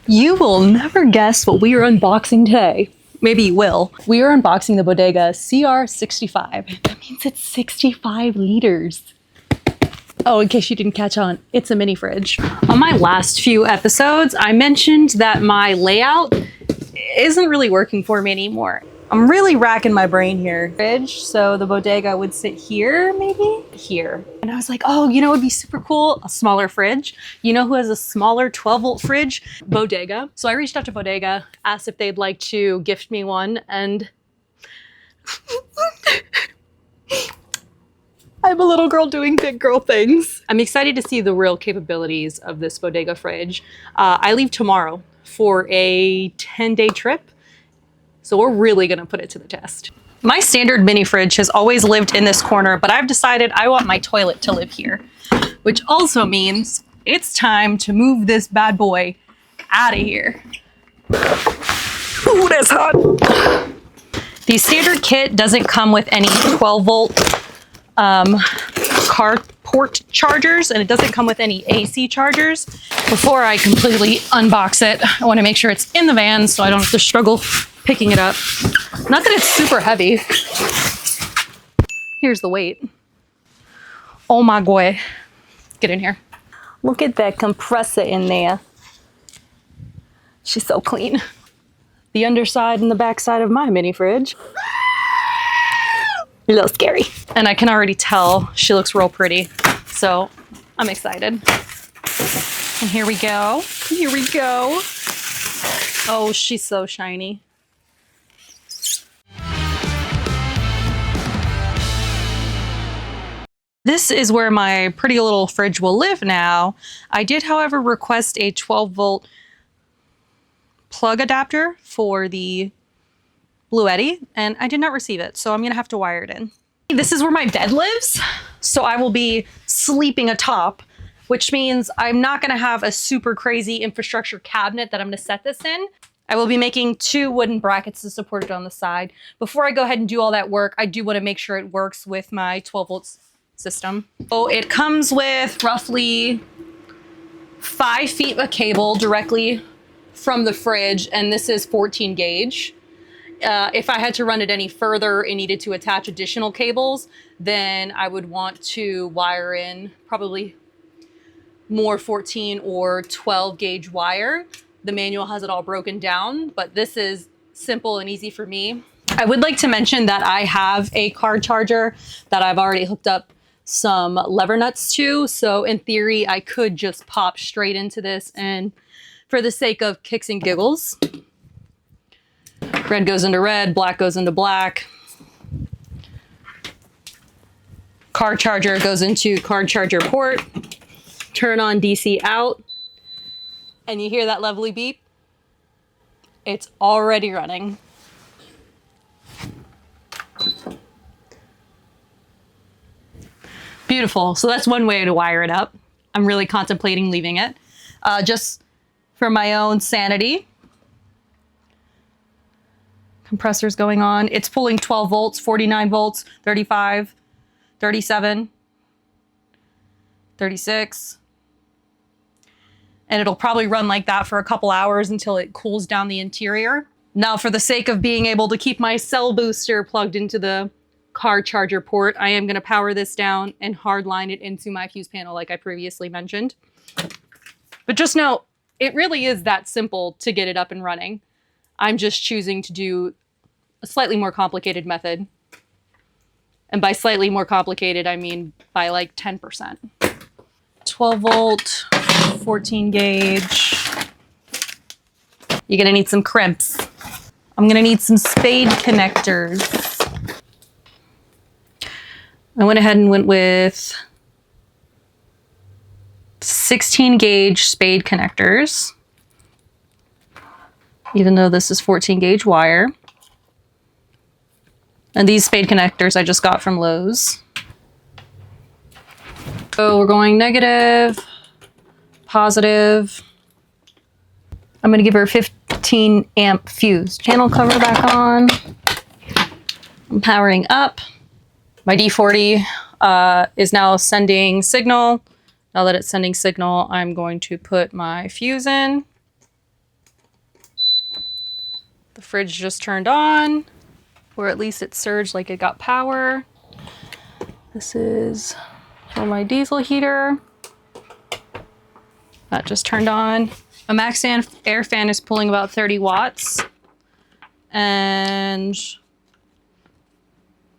You will never guess what we are unboxing today. Maybe you will. We are unboxing the Bodega CR65. That means it's 65 liters. Oh, in case you didn't catch on, it's a mini fridge. On my last few episodes, I mentioned that my layout isn't really working for me anymore. I'm really racking my brain here. Fridge, so the Bodega would sit here, maybe? Here. And I was like, oh, you know what would be super cool? A smaller fridge. You know who has a smaller 12-volt fridge? Bodega. So I reached out to Bodega, asked if they'd like to gift me one, and I'm a little girl doing big girl things. I'm excited to see the real capabilities of this Bodega fridge. I leave tomorrow for a 10-day trip. So we're really gonna put it to the test. My standard mini fridge has always lived in this corner, but I've decided I want my toilet to live here, which also means it's time to move this bad boy out of here. Ooh, that's hot. The standard kit doesn't come with any 12-volt Carport chargers, and it doesn't come with any AC chargers. Before I completely unbox it, I wanna make sure it's in the van so I don't have to struggle picking it up. Not that it's super heavy. Here's the weight. Oh my boy. Get in here. Look at that compressor in there. She's so clean. The underside and the backside of my mini fridge. A little scary. And I can already tell she looks real pretty. So I'm excited. And here we go. Here we go. Oh, she's so shiny. This is where my pretty little fridge will live now. I did, however, request a 12-volt plug adapter for the bluetti, and I did not receive it, so I'm gonna have to wire it in. This is where my bed lives, so I will be sleeping atop, which means I'm not gonna have a super crazy infrastructure cabinet that I'm gonna set this in. I will be making 2 wooden brackets to support it on the side. Before I go ahead and do all that work, I do wanna make sure it works with my 12 volts system. So it comes with roughly 5 feet of cable directly from the fridge, and this is 14 gauge. If I had to run it any further and needed to attach additional cables, then I would want to wire in probably more 14 or 12 gauge wire. The manual has it all broken down, but this is simple and easy for me. I would like to mention that I have a car charger that I've already hooked up some lever nuts to, so in theory I could just pop straight into this, and for the sake of kicks and giggles, red goes into red, black goes into black, car charger goes into car charger port, turn on DC out, and you hear that lovely beep? It's already running. Beautiful. So that's one way to wire it up. I'm really contemplating leaving it. Just for my own sanity. Compressor's going on. It's pulling 12 volts, 49 volts, 35, 37, 36. And it'll probably run like that for a couple hours until it cools down the interior. Now, for the sake of being able to keep my cell booster plugged into the car charger port, I am going to power this down and hardline it into my fuse panel like I previously mentioned. But just know, it really is that simple to get it up and running. I'm just choosing to do a slightly more complicated method. And by slightly more complicated, I mean by like 10%. 12 volt, 14 gauge. You're gonna need some crimps. I'm gonna need some spade connectors. I went ahead and went with 16 gauge spade connectors, even though this is 14 gauge wire. And these spade connectors I just got from Lowe's. So we're going negative, positive. I'm gonna give her a 15 amp fuse. Channel cover back on. I'm powering up. My D40 is now sending signal. Now that it's sending signal, I'm going to put my fuse in. The fridge just turned on, or at least it surged like it got power. This is for my diesel heater. That just turned on. A max air fan is pulling about 30 watts. And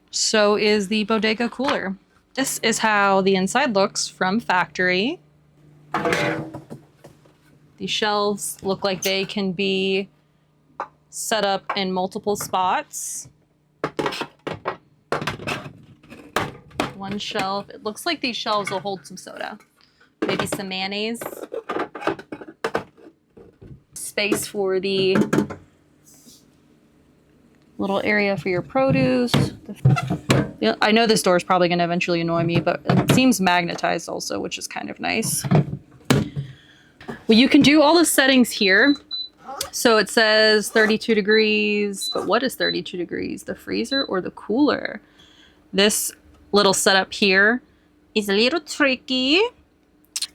so is the Bodega cooler. This is how the inside looks from factory. These shelves look like they can be set up in multiple spots. One shelf. It looks like these shelves will hold some soda. Maybe some mayonnaise. Space for the little area for your produce. I know this door is probably going to eventually annoy me, but it seems magnetized also, which is kind of nice. Well, you can do all the settings here. So it says 32 degrees, but what is 32 degrees? The freezer or the cooler? This little setup here is a little tricky.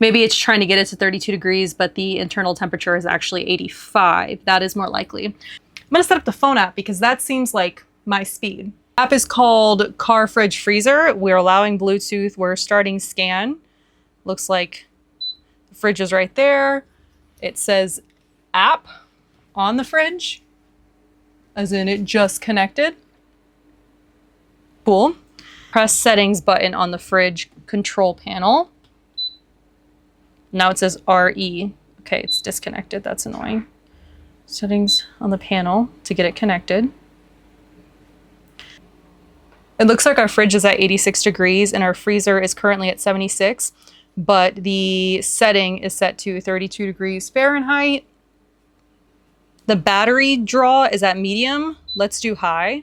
Maybe it's trying to get it to 32 degrees, but the internal temperature is actually 85. That is more likely. I'm gonna set up the phone app because that seems like my speed. The app is called Car Fridge Freezer. We're allowing Bluetooth. We're starting scan. Looks like the fridge is right there. It says app on the fridge, as in it just connected. Cool. Press settings button on the fridge control panel. Now it says RE. Okay, it's disconnected. That's annoying. Settings on the panel to get it connected. It looks like our fridge is at 86 degrees and our freezer is currently at 76, but the setting is set to 32 degrees Fahrenheit. The battery draw is at medium. Let's do high.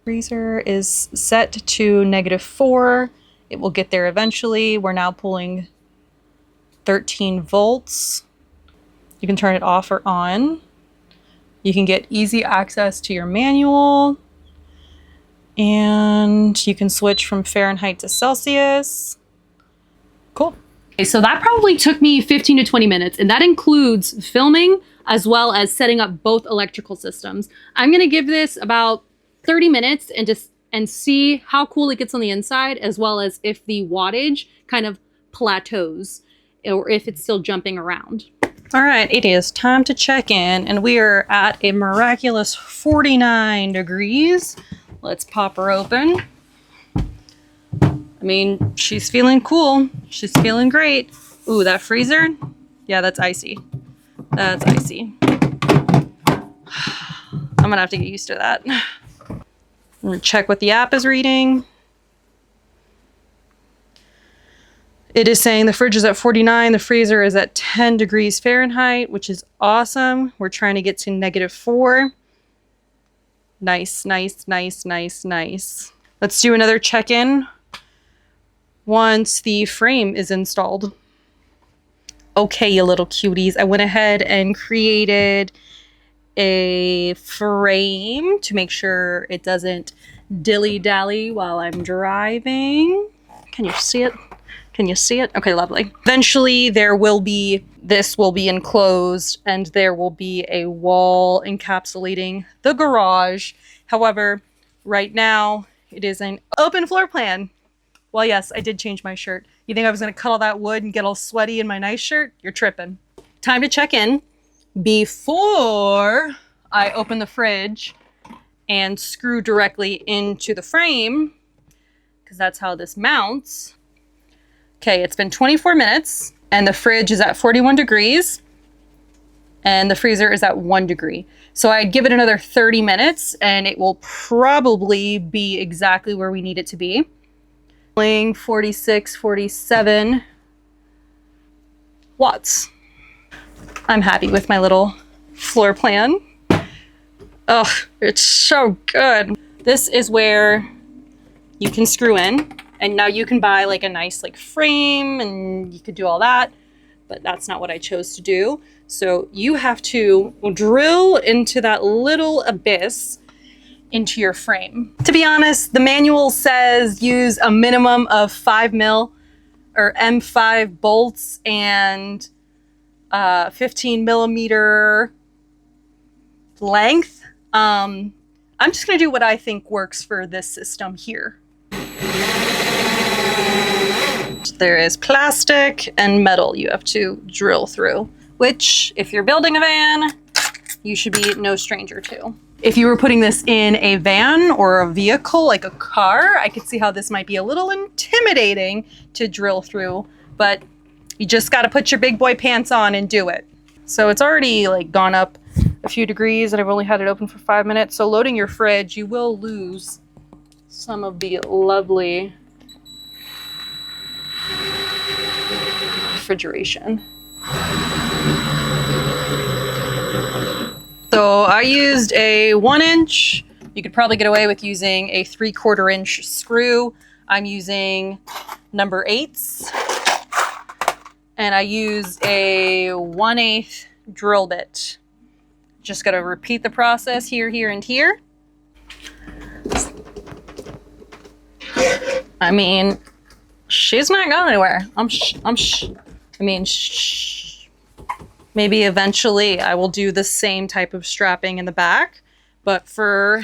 Freezer is set to -4. It will get there eventually. We're now pulling 13 volts. You can turn it off or on. You can get easy access to your manual. And you can switch from Fahrenheit to Celsius. Cool. Okay, so that probably took me 15 to 20 minutes, and that includes filming as well as setting up both electrical systems. I'm gonna give this about 30 minutes and see how cool it gets on the inside, as well as if the wattage kind of plateaus or if it's still jumping around. All right, it is time to check in, and we are at a miraculous 49 degrees. Let's pop her open. I mean, she's feeling cool. She's feeling great. Ooh, that freezer? Yeah, that's icy. That's icy. I'm gonna have to get used to that. I'm gonna check what the app is reading. It is saying the fridge is at 49, the freezer is at 10 degrees Fahrenheit, which is awesome. We're trying to get to -4. Nice, nice, nice, nice, nice. Let's do another check-in once the frame is installed. Okay, you little cuties. I went ahead and created a frame to make sure it doesn't dilly-dally while I'm driving. Can you see it? Can you see it? Okay, lovely. Eventually this will be enclosed and there will be a wall encapsulating the garage. However, right now it is an open floor plan. Well, yes, I did change my shirt. You think I was gonna cut all that wood and get all sweaty in my nice shirt? You're tripping. Time to check in before I open the fridge and screw directly into the frame, because that's how this mounts. Okay, it's been 24 minutes and the fridge is at 41 degrees and the freezer is at 1 degree. So I'd give it another 30 minutes and it will probably be exactly where we need it to be. 46, 47 watts. I'm happy with my little floor plan. Oh, it's so good. This is where you can screw in. And now you can buy like a nice like frame and you could do all that, but that's not what I chose to do. So you have to drill into that little abyss into your frame. To be honest, the manual says use a minimum of 5 mil or M5 bolts and 15 millimeter length. I'm just gonna do what I think works for this system here. There is plastic and metal you have to drill through, which if you're building a van, you should be no stranger to. If you were putting this in a van or a vehicle like a car, I could see how this might be a little intimidating to drill through, but you just got to put your big boy pants on and do it. So it's already like gone up a few degrees and I've only had it open for 5 minutes. So loading your fridge, you will lose some of the lovely refrigeration. So I used a 1 inch. You could probably get away with using a 3/4 inch screw. I'm using number 8s. And I used a 1/8 drill bit. Just gotta repeat the process here, here, and here. I mean, she's not going anywhere. Maybe eventually I will do the same type of strapping in the back, but for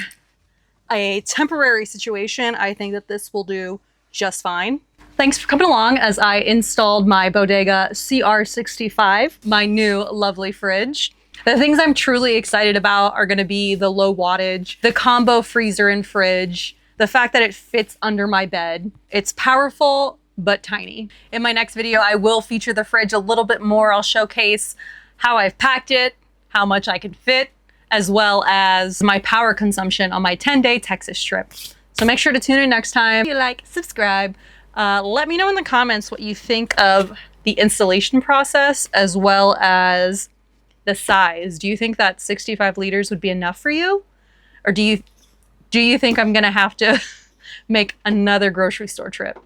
a temporary situation, I think that this will do just fine. Thanks for coming along as I installed my Bodega CR65, my new lovely fridge. The things I'm truly excited about are gonna be the low wattage, the combo freezer and fridge, the fact that it fits under my bed. It's powerful, but tiny. In my next video, I will feature the fridge a little bit more. I'll showcase how I've packed it, how much I can fit, as well as my power consumption on my 10-day Texas trip. So make sure to tune in next time. If you like, subscribe. Let me know in the comments what you think of the installation process as well as the size. Do you think that 65 liters would be enough for you? Or do you think I'm gonna have to make another grocery store trip?